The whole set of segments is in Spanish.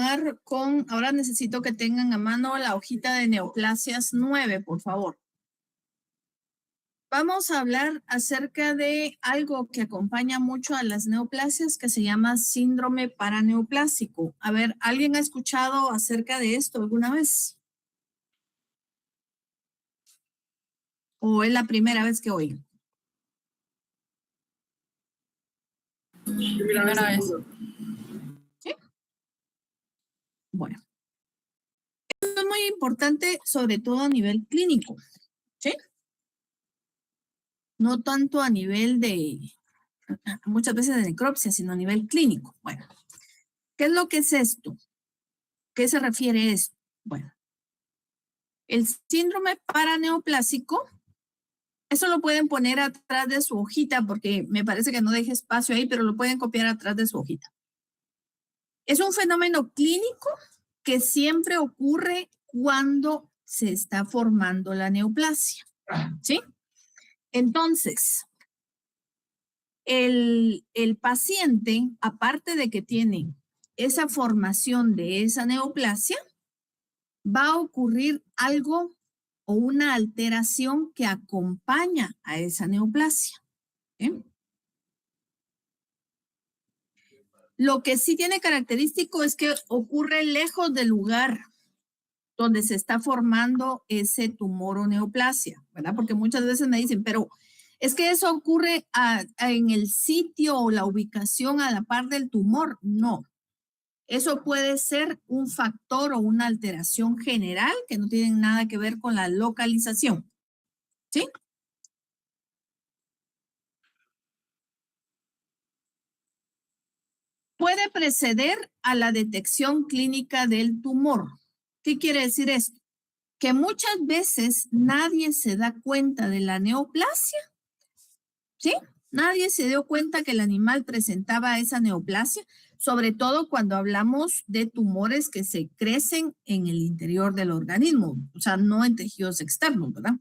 continuar con, ahora necesito que tengan a mano la hojita de neoplasias 9, por favor. Vamos a hablar acerca de algo que acompaña mucho a las neoplasias que se llama síndrome paraneoplásico. A ver, ¿alguien ha escuchado acerca de esto alguna vez? ¿O es la primera vez que oigo? Primera vez. ¿Sí? Bueno. Esto es muy importante, sobre todo a nivel clínico, ¿sí? No tanto a nivel de, muchas veces de necropsia, sino a nivel clínico. Bueno, ¿qué es lo que es esto? ¿Qué se refiere a esto? Bueno, el síndrome paraneoplásico, eso lo pueden poner atrás de su hojita porque me parece que no deje espacio ahí, pero lo pueden copiar atrás de su hojita. Es un fenómeno clínico que siempre ocurre cuando se está formando la neoplasia, ¿sí? Entonces, el paciente, aparte de que tiene esa formación de esa neoplasia, va a ocurrir algo o una alteración que acompaña a esa neoplasia. ¿Eh? Lo que sí tiene característico es que ocurre lejos del lugar donde se está formando ese tumor o neoplasia, ¿verdad? Porque muchas veces me dicen, pero es que eso ocurre en el sitio o la ubicación a la par del tumor. No. Eso puede ser un factor o una alteración general que no tienen nada que ver con la localización. ¿Sí? Puede preceder a la detección clínica del tumor. ¿Qué quiere decir esto? Que muchas veces nadie se da cuenta de la neoplasia. ¿Sí? Nadie se dio cuenta que el animal presentaba esa neoplasia, sobre todo cuando hablamos de tumores que se crecen en el interior del organismo, o sea, no en tejidos externos, ¿verdad?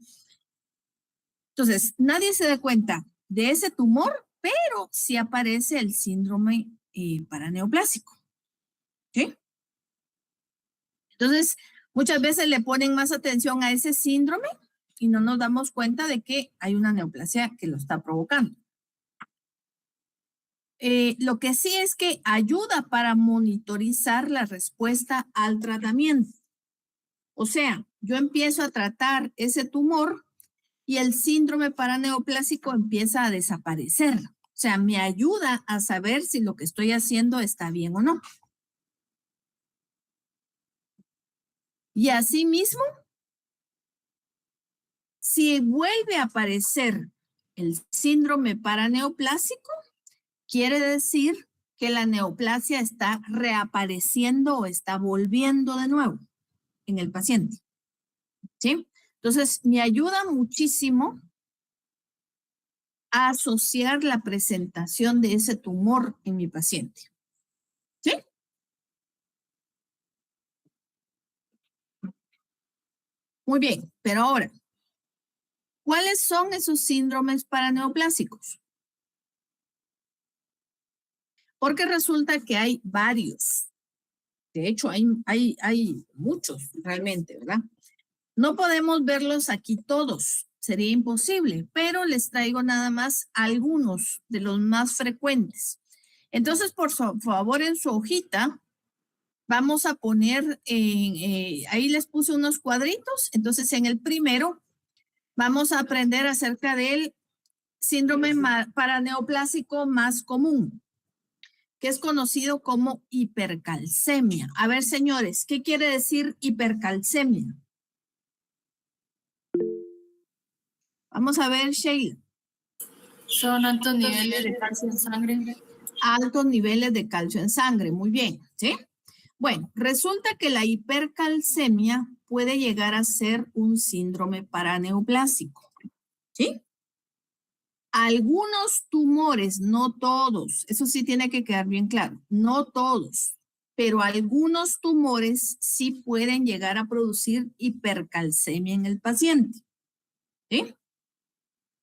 Entonces, nadie se da cuenta de ese tumor, pero sí aparece el síndrome paraneoplásico. ¿Sí? Entonces, muchas veces le ponen más atención a ese síndrome y no nos damos cuenta de que hay una neoplasia que lo está provocando. Lo que sí es que ayuda para monitorizar la respuesta al tratamiento. O sea, yo empiezo a tratar ese tumor y el síndrome paraneoplásico empieza a desaparecer. O sea, me ayuda a saber si lo que estoy haciendo está bien o no. Y asimismo, si vuelve a aparecer el síndrome paraneoplásico, quiere decir que la neoplasia está reapareciendo o está volviendo de nuevo en el paciente. ¿Sí? Entonces, me ayuda muchísimo a asociar la presentación de ese tumor en mi paciente. ¿Sí? Muy bien, pero ahora, ¿cuáles son esos síndromes paraneoplásicos? Porque resulta que hay varios. De hecho, hay muchos realmente, ¿verdad? No podemos verlos aquí todos, sería imposible, pero les traigo nada más algunos de los más frecuentes. Entonces, por favor, en su hojita, vamos a poner, ahí les puse unos cuadritos, entonces en el primero vamos a aprender acerca del síndrome paraneoplásico más común, que es conocido como hipercalcemia. A ver, señores, ¿qué quiere decir hipercalcemia? Vamos a ver, Sheila. Son altos niveles de calcio en sangre. Altos niveles de calcio en sangre, muy bien, ¿sí? Bueno, resulta que la hipercalcemia puede llegar a ser un síndrome paraneoplásico, ¿sí? Algunos tumores, no todos, eso sí tiene que quedar bien claro, no todos, pero algunos tumores sí pueden llegar a producir hipercalcemia en el paciente, ¿sí?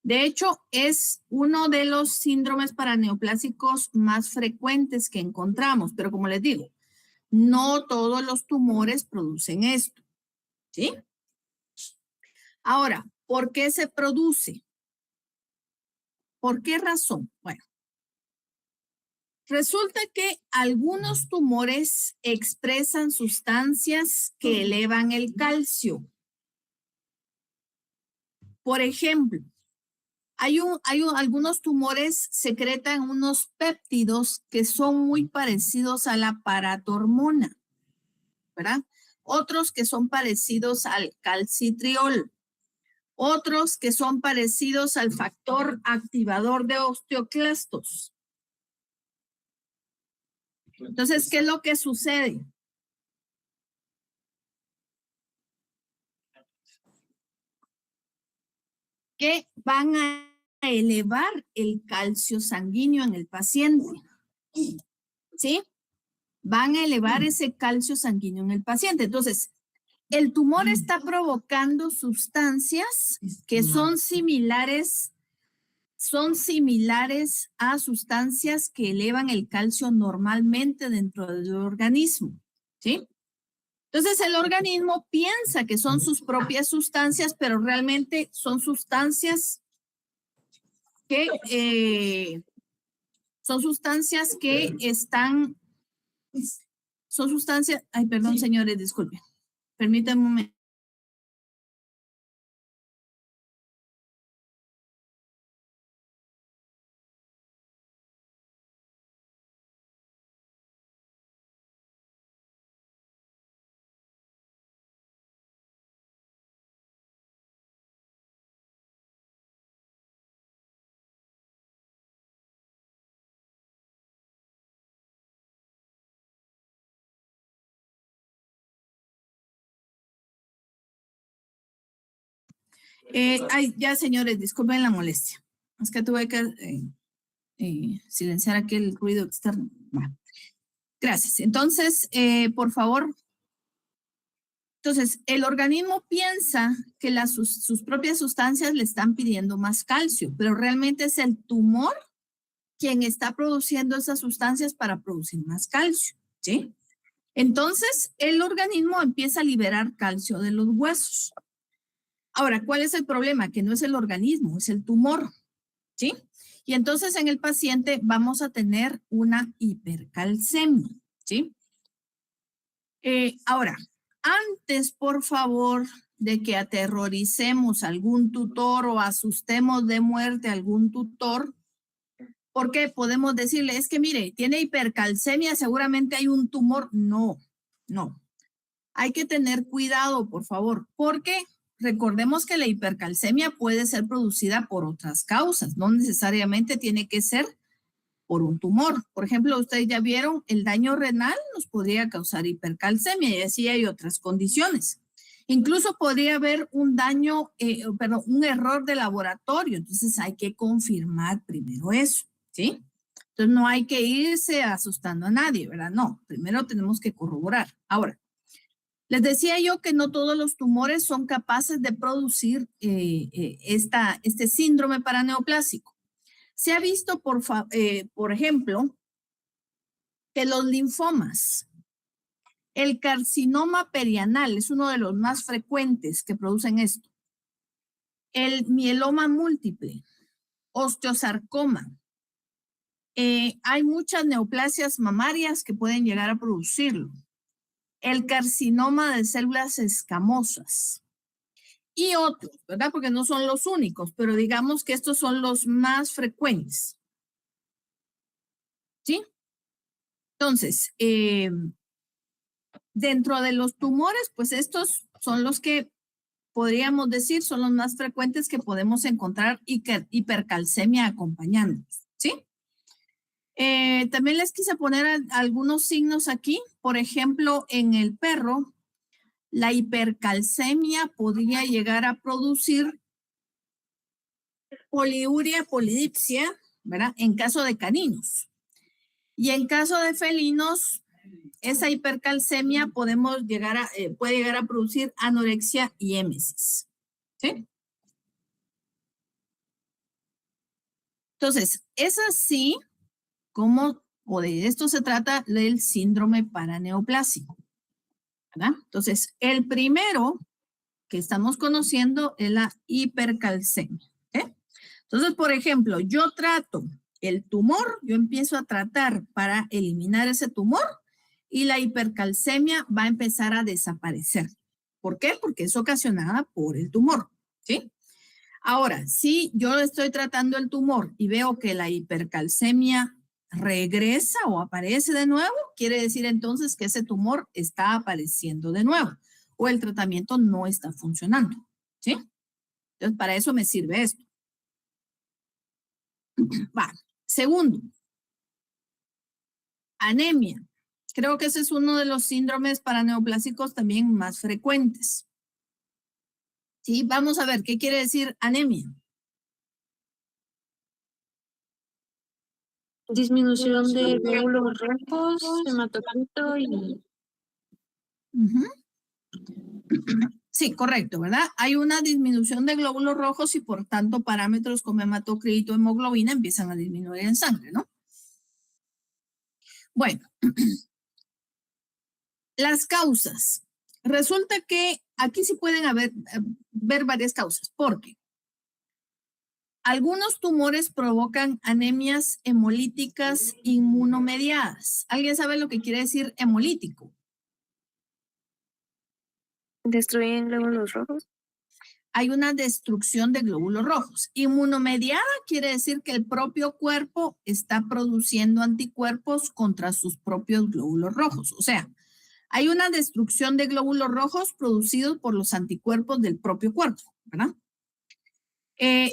De hecho, es uno de los síndromes paraneoplásicos más frecuentes que encontramos, pero como les digo, No todos los tumores producen esto, ¿sí? Ahora, ¿por qué se produce? ¿Por qué razón? Bueno, resulta que algunos tumores expresan sustancias que elevan el calcio. Por ejemplo, algunos tumores secretan unos péptidos que son muy parecidos a la paratormona, ¿verdad? Otros que son parecidos al calcitriol. Otros que son parecidos al factor activador de osteoclastos. Entonces, ¿qué es lo que sucede? Que van a elevar el calcio sanguíneo en el paciente. ¿Sí? Van a elevar ese calcio sanguíneo en el paciente. Entonces, el tumor está provocando sustancias que son similares a sustancias que elevan el calcio normalmente dentro del organismo, ¿sí? Entonces el organismo piensa que son sus propias sustancias, pero realmente son sustancias que ay, perdón, señores, disculpen. Permítanme un momento. Ay, ya, señores, disculpen la molestia. Es que tuve que silenciar aquí el ruido externo. Bueno, gracias. Entonces, por favor. Entonces, el organismo piensa que sus propias sustancias le están pidiendo más calcio, pero realmente es el tumor quien está produciendo esas sustancias para producir más calcio, ¿sí? Entonces, el organismo empieza a liberar calcio de los huesos. Ahora, ¿cuál es el problema? Que no es el organismo, es el tumor, ¿sí? Y entonces en el paciente vamos a tener una hipercalcemia, ¿sí? Ahora, antes, por favor, de que aterroricemos a algún tutor o asustemos de muerte a algún tutor, porque podemos decirle, es que mire, tiene hipercalcemia, seguramente hay un tumor. No, no. Hay que tener cuidado, por favor, porque recordemos que la hipercalcemia puede ser producida por otras causas, no necesariamente tiene que ser por un tumor. Por ejemplo, ustedes ya vieron, el daño renal nos podría causar hipercalcemia y así hay otras condiciones. Incluso podría haber un daño, un error de laboratorio, entonces hay que confirmar primero eso, ¿sí? Entonces no hay que irse asustando a nadie, ¿verdad? No, primero tenemos que corroborar. Ahora, les decía yo que no todos los tumores son capaces de producir este síndrome paraneoplásico. Se ha visto, por ejemplo, que los linfomas, el carcinoma perianal es uno de los más frecuentes que producen esto. El mieloma múltiple, osteosarcoma. Hay muchas neoplasias mamarias que pueden llegar a producirlo. El carcinoma de células escamosas. Y otros, ¿verdad? Porque no son los únicos, pero digamos que estos son los más frecuentes. ¿Sí? Entonces, dentro de los tumores, pues estos son los que podríamos decir son los más frecuentes que podemos encontrar hipercalcemia acompañándolos, ¿sí? También les quise poner algunos signos aquí. Por ejemplo, en el perro, la hipercalcemia podría llegar a producir poliuria, polidipsia, ¿verdad? En caso de caninos. Y en caso de felinos, esa hipercalcemia puede llegar a producir anorexia y émesis. ¿Sí? Entonces, es así como o de esto se trata del síndrome paraneoplásico, ¿verdad? Entonces, el primero que estamos conociendo es la hipercalcemia. Entonces, por ejemplo, yo trato el tumor, yo empiezo a tratar para eliminar ese tumor y la hipercalcemia va a empezar a desaparecer. ¿Por qué? Porque es ocasionada por el tumor, ¿sí? Ahora, si yo estoy tratando el tumor y veo que la hipercalcemia regresa o aparece de nuevo, quiere decir entonces que ese tumor está apareciendo de nuevo o el tratamiento no está funcionando, ¿sí? Entonces, para eso me sirve esto. Va. Segundo, anemia. Creo que ese es uno de los síndromes paraneoplásicos también más frecuentes. Sí, vamos a ver, ¿qué quiere decir anemia? Disminución de glóbulos rojos, hematocrito y... Sí, correcto, ¿verdad? Hay una disminución de glóbulos rojos y por tanto parámetros como hematocrito, hemoglobina empiezan a disminuir en sangre, ¿no? Bueno, las causas. Resulta que aquí sí pueden ver varias causas, porque algunos tumores provocan anemias hemolíticas inmunomediadas. ¿Alguien sabe lo que quiere decir hemolítico? ¿Destruyen glóbulos rojos? Hay una destrucción de glóbulos rojos. Inmunomediada quiere decir que el propio cuerpo está produciendo anticuerpos contra sus propios glóbulos rojos. O sea, hay una destrucción de glóbulos rojos producidos por los anticuerpos del propio cuerpo, ¿verdad?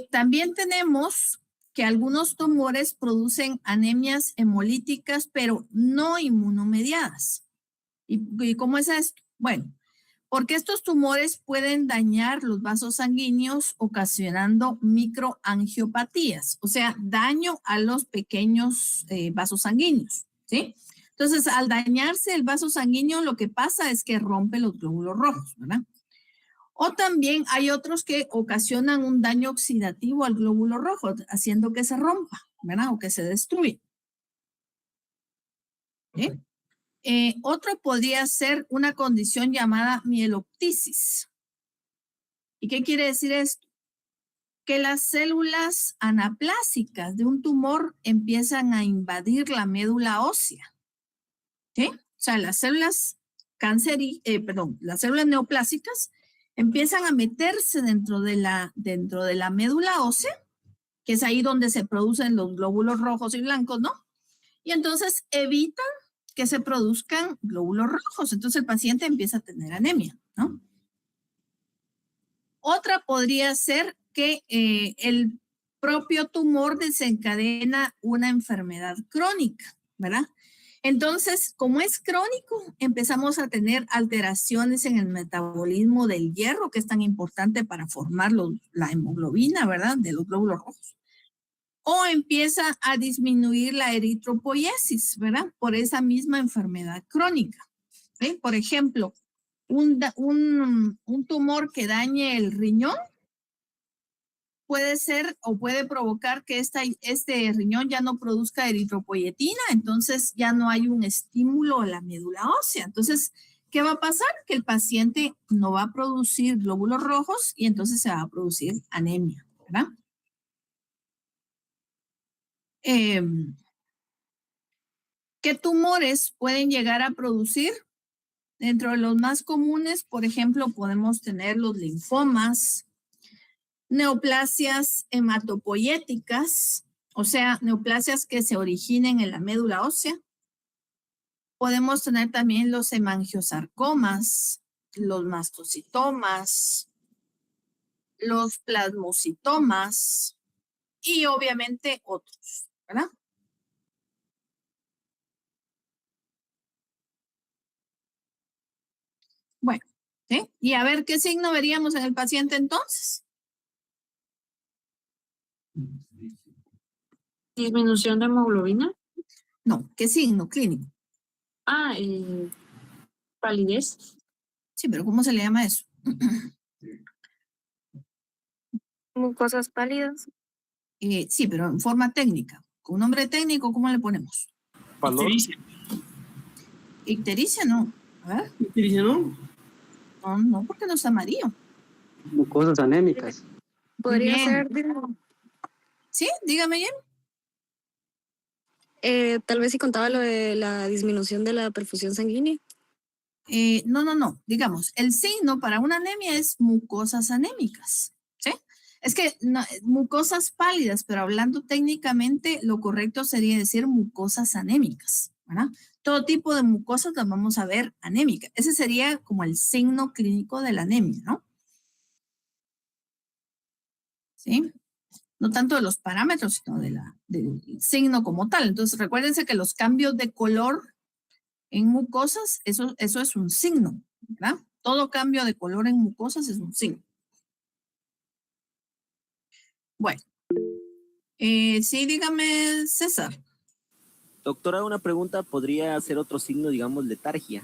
También tenemos que algunos tumores producen anemias hemolíticas, pero no inmunomediadas. ¿Y cómo es esto? Bueno, porque estos tumores pueden dañar los vasos sanguíneos ocasionando microangiopatías, o sea, daño a los pequeños vasos sanguíneos, ¿sí? Entonces, al dañarse el vaso sanguíneo, lo que pasa es que rompe los glóbulos rojos, ¿verdad? O también hay otros que ocasionan un daño oxidativo al glóbulo rojo, haciendo que se rompa, ¿verdad? O que se destruya. ¿Sí? Otro podría ser una condición llamada mieloptisis. ¿Y qué quiere decir esto? Que las células anaplásicas de un tumor empiezan a invadir la médula ósea. ¿Sí? O sea, las células las células neoplásicas empiezan a meterse dentro de la médula ósea, que es ahí donde se producen los glóbulos rojos y blancos, ¿no? Y entonces evitan que se produzcan glóbulos rojos. Entonces el paciente empieza a tener anemia, ¿no? Otra podría ser que el propio tumor desencadena una enfermedad crónica, ¿verdad? Entonces, como es crónico, empezamos a tener alteraciones en el metabolismo del hierro, que es tan importante para formar la hemoglobina, ¿verdad? De los glóbulos rojos. O empieza a disminuir la eritropoiesis, ¿verdad? Por esa misma enfermedad crónica. ¿Sí? Por ejemplo, un tumor que dañe el riñón puede ser o puede provocar que este riñón ya no produzca eritropoyetina, entonces ya no hay un estímulo a la médula ósea. Entonces, ¿qué va a pasar? Que el paciente no va a producir glóbulos rojos y entonces se va a producir anemia, ¿verdad? ¿Qué tumores pueden llegar a producir? Dentro de los más comunes, por ejemplo, podemos tener los linfomas, neoplasias hematopoyéticas, o sea, neoplasias que se originen en la médula ósea. Podemos tener también los hemangiosarcomas, los mastocitomas, los plasmocitomas y obviamente otros, ¿verdad? Bueno, ¿sí? Y a ver qué signo veríamos en el paciente entonces. Disminución de hemoglobina. No, ¿qué signo clínico? Ah, palidez. Sí, pero ¿cómo se le llama eso? Mucosas pálidas. Sí, pero en forma técnica. Con nombre técnico, ¿cómo le ponemos? Pálor. Ictericia no. A ver. Ictericia no. No, no, porque no es amarillo. Mucosas anémicas. Podría Bien. ser, Sí, dígame bien. tal vez si contaba lo de la disminución de la perfusión sanguínea. No. Digamos, el signo para una anemia es mucosas anémicas. ¿Sí? Es que mucosas pálidas, pero hablando técnicamente, lo correcto sería decir mucosas anémicas, ¿verdad? Todo tipo de mucosas las vamos a ver anémicas. Ese sería como el signo clínico de la anemia, ¿no? ¿Sí? No tanto de los parámetros, sino del signo como tal. Entonces, recuérdense que los cambios de color en mucosas, eso es un signo, ¿verdad? Todo cambio de color en mucosas es un signo. Bueno. Sí, dígame, César. Doctora, una pregunta, ¿podría ser otro signo, digamos, letargia?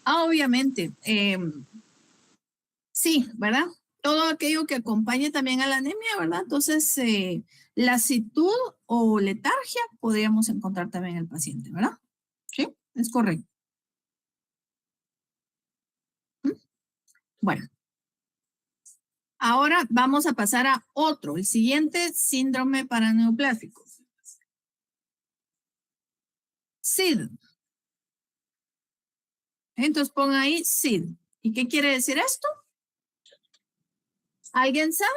Obviamente. Sí, ¿verdad? Todo aquello que acompañe también a la anemia, ¿verdad? Entonces, lasitud o letargia podríamos encontrar también en el paciente, ¿verdad? Sí, es correcto. Bueno. Ahora vamos a pasar a otro, el siguiente síndrome paraneoplásico. SID. Entonces ponga ahí SID. ¿Y qué quiere decir esto? ¿Alguien sabe?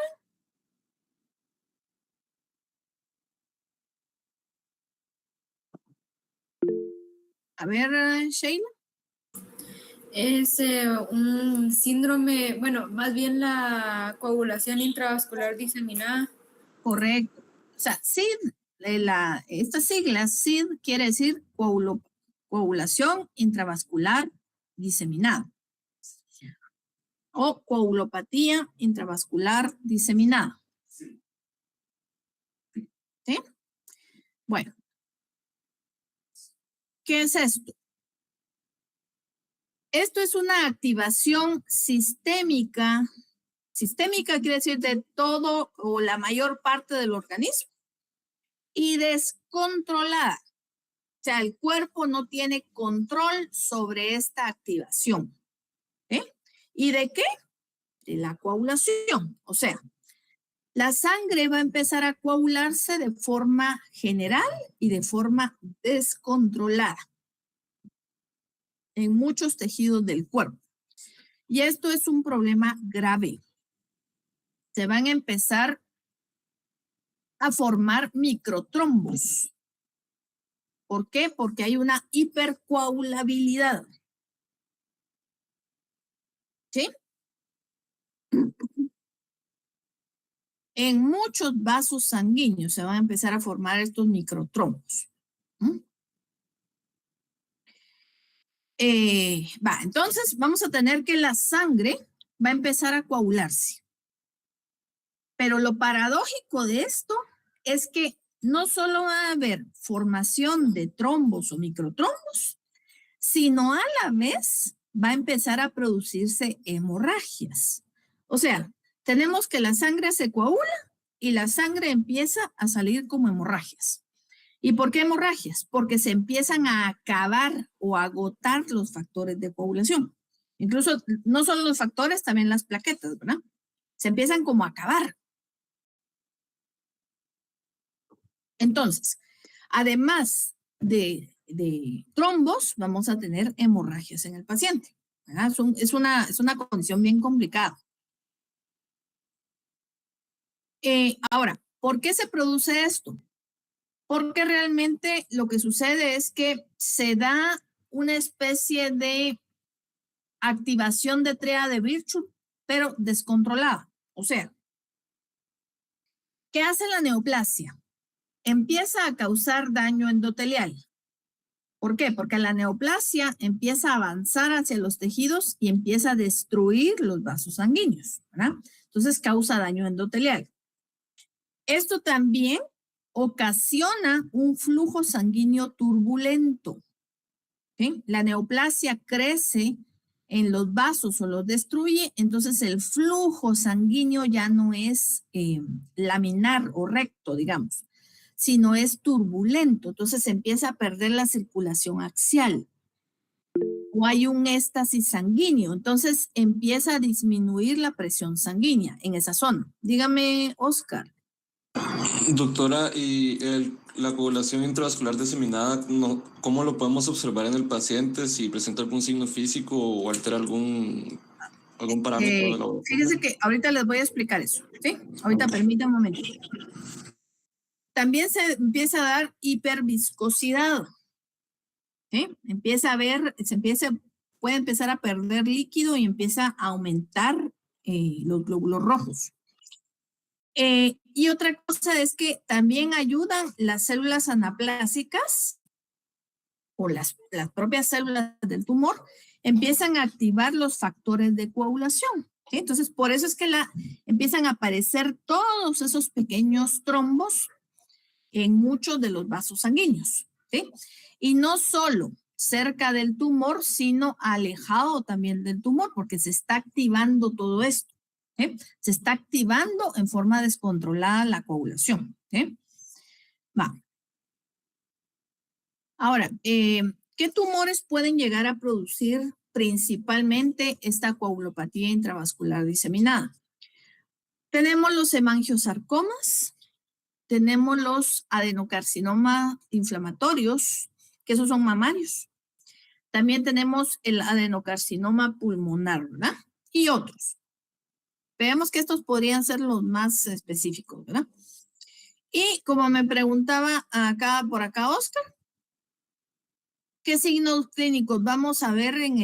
A ver, Sheila. Es un síndrome, bueno, más bien la coagulación intravascular diseminada. Correcto. O sea, SID, esta sigla SID quiere decir coagulación intravascular diseminada. O coagulopatía intravascular diseminada. ¿Sí? Bueno. ¿Qué es esto? Esto es una activación sistémica. Sistémica quiere decir de todo o la mayor parte del organismo. Y descontrolada. O sea, el cuerpo no tiene control sobre esta activación. ¿Y de qué? De la coagulación. O sea, la sangre va a empezar a coagularse de forma general y de forma descontrolada en muchos tejidos del cuerpo. Y esto es un problema grave. Se van a empezar a formar microtrombos. ¿Por qué? Porque hay una hipercoagulabilidad. ¿Sí? En muchos vasos sanguíneos se van a empezar a formar estos microtrombos. Entonces vamos a tener que la sangre va a empezar a coagularse. Pero lo paradójico de esto es que no solo va a haber formación de trombos o microtrombos, sino a la vez va a empezar a producirse hemorragias. O sea, tenemos que la sangre se coagula y la sangre empieza a salir como hemorragias. ¿Y por qué hemorragias? Porque se empiezan a acabar o a agotar los factores de coagulación. Incluso no solo los factores, también las plaquetas, ¿verdad? Se empiezan como a acabar. Entonces, además de trombos, vamos a tener hemorragias en el paciente, ¿verdad? Es una condición bien complicada. Ahora, ¿por qué se produce esto? Porque realmente lo que sucede es que se da una especie de activación de trea de Virchow, pero descontrolada. O sea, ¿qué hace la neoplasia? Empieza a causar daño endotelial. ¿Por qué? Porque la neoplasia empieza a avanzar hacia los tejidos y empieza a destruir los vasos sanguíneos, ¿verdad? Entonces causa daño endotelial. Esto también ocasiona un flujo sanguíneo turbulento. ¿Sí? La neoplasia crece en los vasos o los destruye, entonces el flujo sanguíneo ya no es laminar o recto, digamos, sino es turbulento. Entonces se empieza a perder la circulación axial. O hay un éxtasis sanguíneo. Entonces empieza a disminuir la presión sanguínea en esa zona. Dígame, Oscar. Doctora, ¿y la coagulación intravascular diseminada, cómo lo podemos observar en el paciente? Si presenta algún signo físico o altera algún parámetro de la laboratorio. Fíjense que ahorita les voy a explicar eso, ¿sí? Ahorita permítanme un momento. También se empieza a dar hiperviscosidad, ¿sí? Puede empezar a perder líquido y empieza a aumentar los glóbulos rojos. Y otra cosa es que también ayudan las células anaplásicas o las propias células del tumor, empiezan a activar los factores de coagulación. ¿Sí? Entonces, por eso es que empiezan a aparecer todos esos pequeños trombos en muchos de los vasos sanguíneos. ¿Sí? Y no solo cerca del tumor, sino alejado también del tumor, porque se está activando todo esto. ¿Sí? Se está activando en forma descontrolada la coagulación. ¿Sí? Va. Ahora, ¿qué tumores pueden llegar a producir principalmente esta coagulopatía intravascular diseminada? Tenemos los hemangiosarcomas, tenemos los adenocarcinomas inflamatorios, que esos son mamarios. También tenemos el adenocarcinoma pulmonar, ¿verdad? Y otros. Veamos que estos podrían ser los más específicos, ¿verdad? Y como me preguntaba por acá Oscar, ¿qué signos clínicos vamos a ver en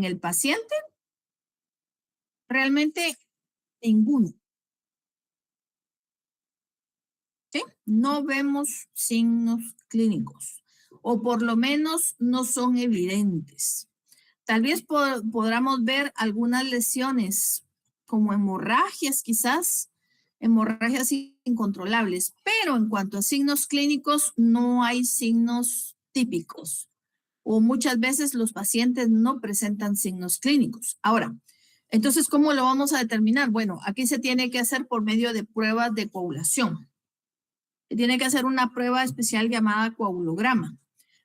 el paciente? Realmente ninguno. ¿Sí? No vemos signos clínicos, o por lo menos no son evidentes. Tal vez podamos ver algunas lesiones como hemorragias quizás, hemorragias incontrolables, pero en cuanto a signos clínicos no hay signos típicos, o muchas veces los pacientes no presentan signos clínicos. Ahora, entonces, ¿cómo lo vamos a determinar? Bueno, aquí se tiene que hacer por medio de pruebas de coagulación. Se tiene que hacer una prueba especial llamada coagulograma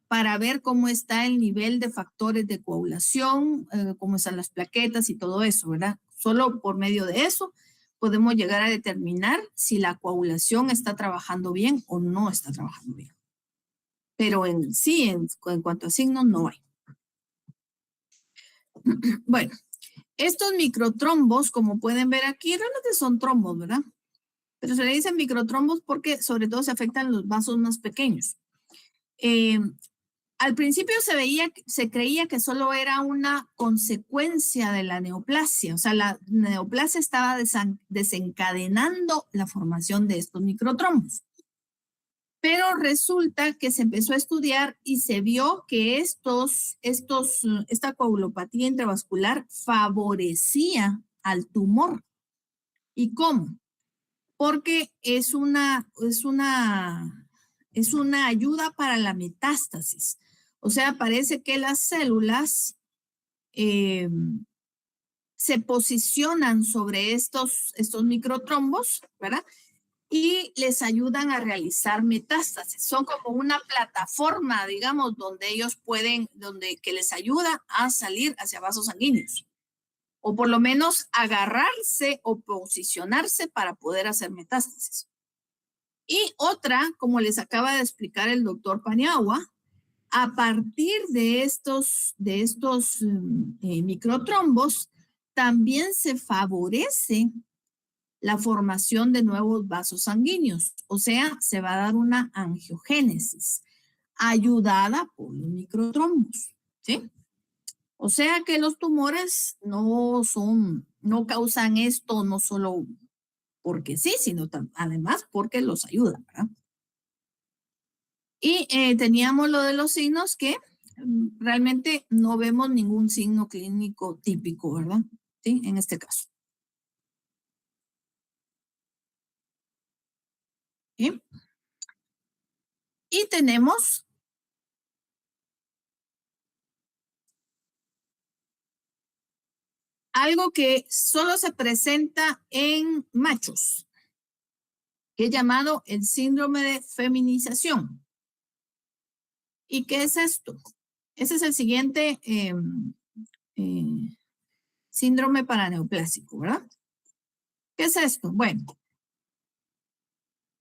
para ver cómo está el nivel de factores de coagulación, cómo están las plaquetas y todo eso, ¿verdad? Solo por medio de eso podemos llegar a determinar si la coagulación está trabajando bien o no está trabajando bien. Pero en cuanto a signos, no hay. Bueno, estos microtrombos, como pueden ver aquí, realmente son trombos, ¿verdad? Pero se le dicen microtrombos porque sobre todo se afectan los vasos más pequeños. Al principio se creía que solo era una consecuencia de la neoplasia, o sea, la neoplasia estaba desencadenando la formación de estos microtrombos. Pero resulta que se empezó a estudiar y se vio que esta coagulopatía intravascular favorecía al tumor. ¿Y cómo? Porque es una ayuda para la metástasis. O sea, parece que las células se posicionan sobre estos microtrombos, ¿verdad? Y les ayudan a realizar metástasis. Son como una plataforma, digamos, donde ellos que les ayuda a salir hacia vasos sanguíneos. O por lo menos agarrarse o posicionarse para poder hacer metástasis. Y otra, como les acaba de explicar el doctor Paniagua, a partir de estos microtrombos, también se favorece la formación de nuevos vasos sanguíneos. O sea, se va a dar una angiogénesis ayudada por los microtrombos. ¿Sí? O sea que los tumores no causan esto no solo porque sí, sino además porque los ayuda, ¿verdad? Y teníamos lo de los signos que realmente no vemos ningún signo clínico típico, ¿verdad? Sí, en este caso. ¿Sí? Y tenemos algo que solo se presenta en machos. que es llamado el síndrome de feminización. ¿Y qué es esto? Ese es el siguiente síndrome paraneoplásico, ¿verdad? ¿Qué es esto? Bueno,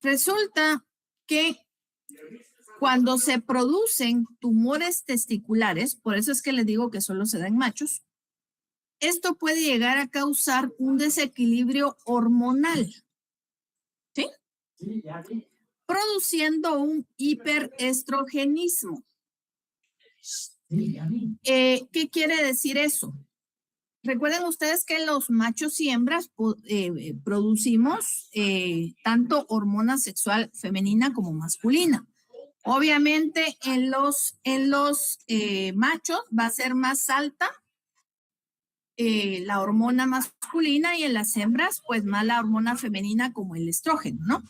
resulta que cuando se producen tumores testiculares, por eso es que les digo que solo se da en machos, esto puede llegar a causar un desequilibrio hormonal, ¿sí? Produciendo un hiperestrogenismo. ¿Qué quiere decir eso? Recuerden ustedes que los machos y hembras producimos tanto hormona sexual femenina como masculina. Obviamente en los machos va a ser más alta la hormona masculina y en las hembras pues más la hormona femenina como el estrógeno, ¿no?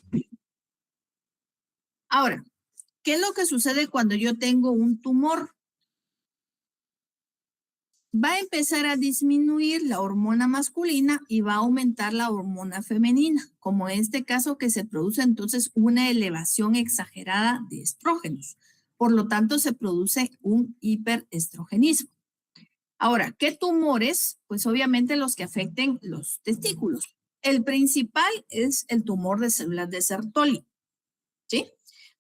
Ahora, ¿qué es lo que sucede cuando yo tengo un tumor? Va a empezar a disminuir la hormona masculina y va a aumentar la hormona femenina, como en este caso que se produce entonces una elevación exagerada de estrógenos. Por lo tanto, se produce un hiperestrogenismo. Ahora, ¿qué tumores? Pues obviamente los que afecten los testículos. El principal es el tumor de células de Sertoli, ¿sí?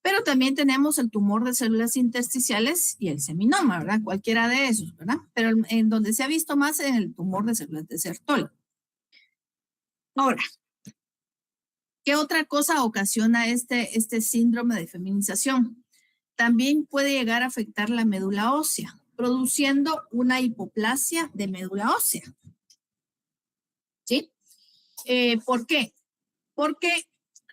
Pero también tenemos el tumor de células intersticiales y el seminoma, ¿verdad? Cualquiera de esos, ¿verdad? Pero en donde se ha visto más en el tumor de células de Sertoli. Ahora, ¿qué otra cosa ocasiona este síndrome de feminización? También puede llegar a afectar la médula ósea, produciendo una hipoplasia de médula ósea. ¿Sí? ¿Por qué? Porque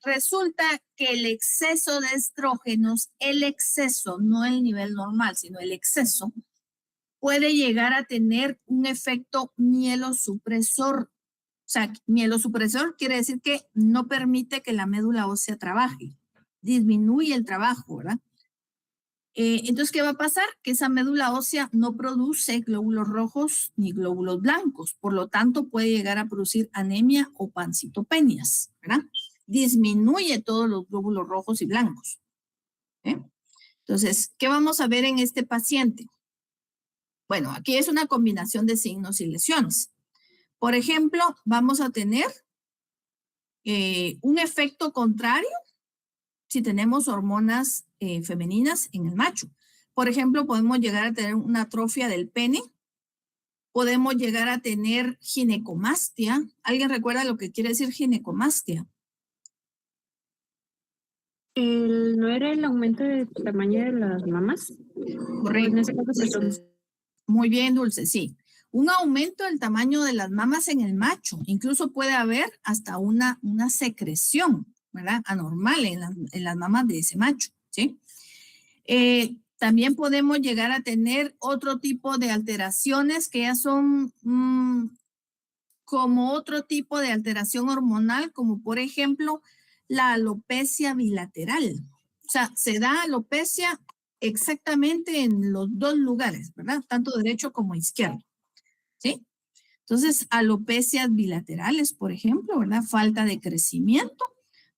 resulta que el exceso de estrógenos, el exceso, no el nivel normal, sino el exceso, puede llegar a tener un efecto mielosupresor. O sea, mielosupresor quiere decir que no permite que la médula ósea trabaje, disminuye el trabajo, ¿verdad? Entonces, ¿qué va a pasar? Que esa médula ósea no produce glóbulos rojos ni glóbulos blancos, por lo tanto puede llegar a producir anemia o pancitopenias, ¿verdad? Disminuye todos los glóbulos rojos y blancos. Entonces, ¿qué vamos a ver en este paciente? Bueno, aquí es una combinación de signos y lesiones. Por ejemplo, vamos a tener un efecto contrario si tenemos hormonas femeninas en el macho. Por ejemplo, podemos llegar a tener una atrofia del pene, podemos llegar a tener ginecomastia. ¿Alguien recuerda lo que quiere decir ginecomastia? ¿No era el aumento de tamaño de las mamas? Correcto. En ese caso, Entonces, muy bien, Dulce, sí. Un aumento del tamaño de las mamas en el macho. Incluso puede haber hasta una secreción, ¿verdad? Anormal en las mamas de ese macho, ¿sí? También podemos llegar a tener otro tipo de alteraciones que ya son como otro tipo de alteración hormonal, como por ejemplo la alopecia bilateral. O sea, se da alopecia exactamente en los dos lugares, ¿verdad? Tanto derecho como izquierdo, ¿sí? Entonces, alopecias bilaterales, por ejemplo, ¿verdad? Falta de crecimiento,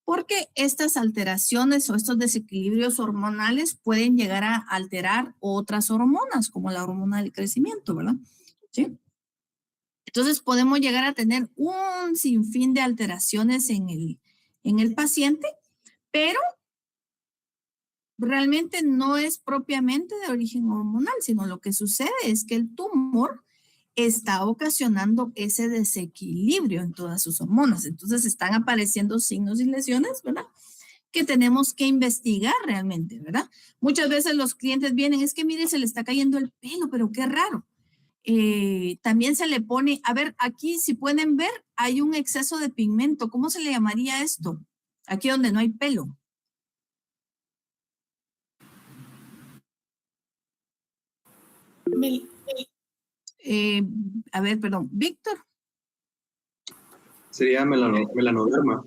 porque estas alteraciones o estos desequilibrios hormonales pueden llegar a alterar otras hormonas, como la hormona del crecimiento, ¿verdad? ¿Sí? Entonces, podemos llegar a tener un sinfín de alteraciones en el paciente, pero realmente no es propiamente de origen hormonal, sino lo que sucede es que el tumor está ocasionando ese desequilibrio en todas sus hormonas. Entonces están apareciendo signos y lesiones, ¿verdad? Que tenemos que investigar realmente, ¿verdad? Muchas veces los clientes vienen, es que mire, se le está cayendo el pelo, pero qué raro. También se le pone, a ver, aquí si pueden ver, hay un exceso de pigmento. ¿Cómo se le llamaría esto? Aquí donde no hay pelo. A ver, perdón, Víctor. Sería melanoderma.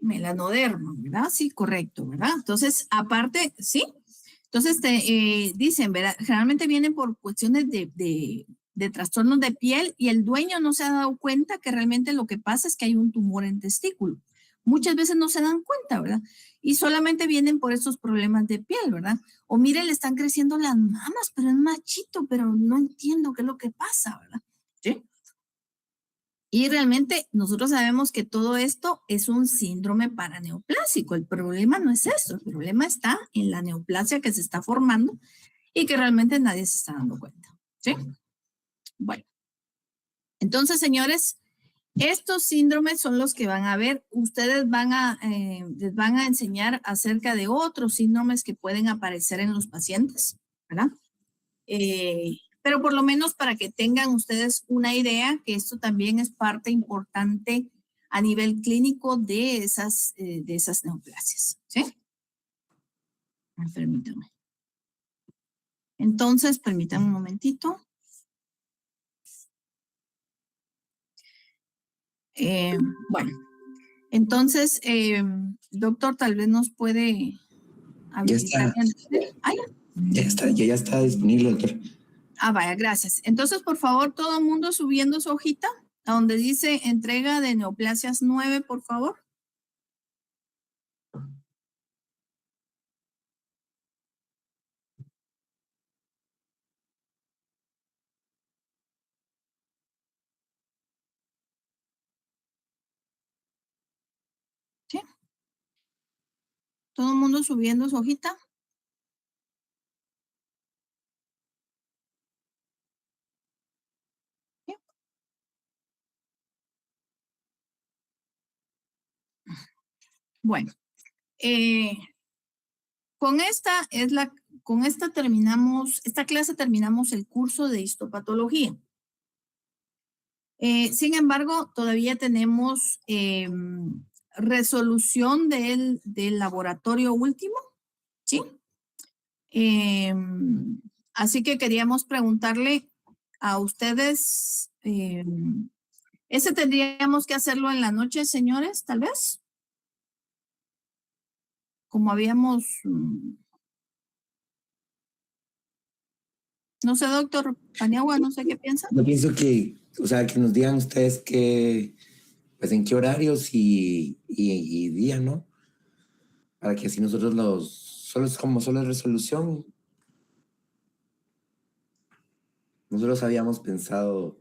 Melanoderma, ¿verdad? Sí, correcto, ¿verdad? Entonces, aparte, sí. Entonces, dicen, ¿verdad? Generalmente vienen por cuestiones de trastornos de piel y el dueño no se ha dado cuenta que realmente lo que pasa es que hay un tumor en testículo. muchas veces no se dan cuenta, ¿verdad? Y solamente vienen por estos problemas de piel, ¿verdad? O mire, le están creciendo las mamas, pero es machito, pero no entiendo qué es lo que pasa, ¿verdad? ¿Sí? Y realmente nosotros sabemos que todo esto es un síndrome paraneoplásico. El problema no es eso, el problema está en la neoplasia que se está formando y que realmente nadie se está dando cuenta. ¿Sí? Bueno, entonces, señores, estos síndromes son los que van a ver. Ustedes les van a enseñar acerca de otros síndromes que pueden aparecer en los pacientes, ¿verdad? Pero por lo menos para que tengan ustedes una idea que esto también es parte importante a nivel clínico de esas neoplasias, ¿sí? Permítanme. Entonces, permítanme un momentito. Bueno, entonces, doctor, tal vez nos puede habilitar. Ya está disponible, doctor. Vaya, gracias. Entonces, por favor, todo el mundo subiendo su hojita a donde dice entrega de neoplasias 9, por favor. ¿Sí? Todo el mundo subiendo su hojita. ¿Sí? Bueno, con esta clase terminamos el curso de histopatología. Sin embargo, todavía tenemos resolución del laboratorio último, ¿sí? Así que queríamos preguntarle a ustedes, ¿ese tendríamos que hacerlo en la noche, señores, tal vez? Como habíamos... no sé, doctor Paniagua, no sé qué piensa. Yo pienso que, o sea, que nos digan ustedes que, pues en qué horarios y día, ¿no? Para que así nosotros solo es resolución. Nosotros habíamos pensado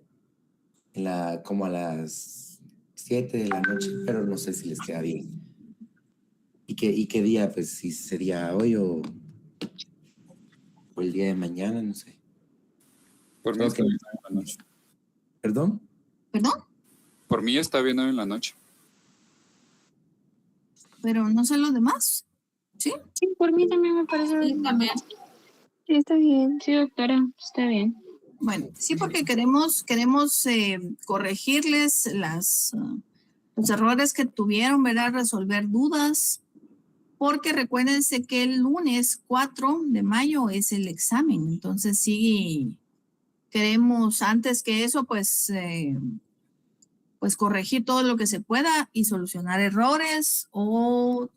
como a las 7 de la noche, pero no sé si les queda bien. ¿Y qué día? Pues si sería hoy o el día de mañana, no sé. Por mí está bien hoy en la noche. ¿Perdón? ¿Perdón? Por mí está bien hoy en la noche. Pero no sé los demás, ¿sí? Sí, por mí también me parece Sí, bien. también. Sí, está bien. Sí, doctora, está bien. Bueno, sí, porque queremos corregirles los errores que tuvieron, ¿verdad? Resolver dudas, porque recuérdense que el lunes 4 de mayo es el examen, entonces sí queremos antes que eso, pues corregir todo lo que se pueda y solucionar errores o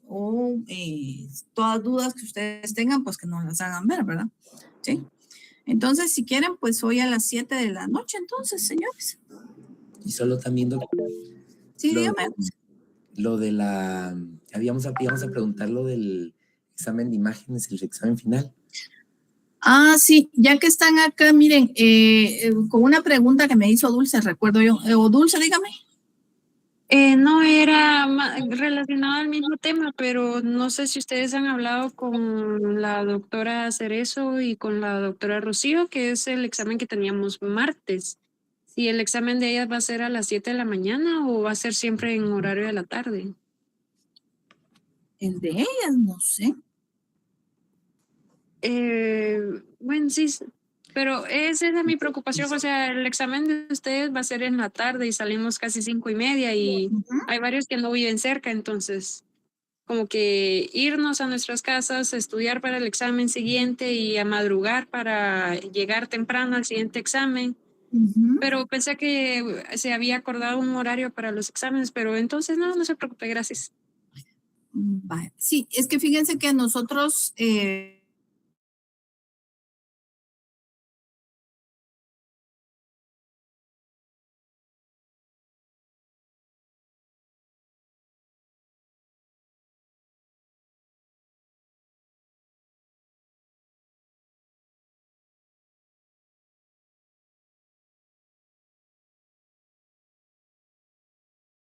todas dudas que ustedes tengan, pues que nos las hagan ver, ¿verdad? Sí. Entonces, si quieren, pues hoy a las 7 de la noche, entonces, señores. Y solo también, doctor. Sí, dígame. Lo de íbamos a preguntar lo del examen de imágenes, el examen final. Sí, ya que están acá, miren, con una pregunta que me hizo Dulce, recuerdo yo. O Dulce, dígame. No era relacionado al mismo tema, pero no sé si ustedes han hablado con la doctora Cerezo y con la doctora Rocío, que es el examen que teníamos martes. Si el examen de ellas va a ser a las 7 de la mañana o va a ser siempre en horario de la tarde. El de ellas, no sé. Bueno, sí, pero esa es mi preocupación. O sea, el examen de ustedes va a ser en la tarde y salimos casi 5:30 y hay varios que no viven cerca, entonces como que irnos a nuestras casas, estudiar para el examen siguiente y a madrugar para llegar temprano al siguiente examen. Pero pensé que se había acordado un horario para los exámenes, pero entonces no se preocupe, gracias. Sí, es que fíjense que nosotros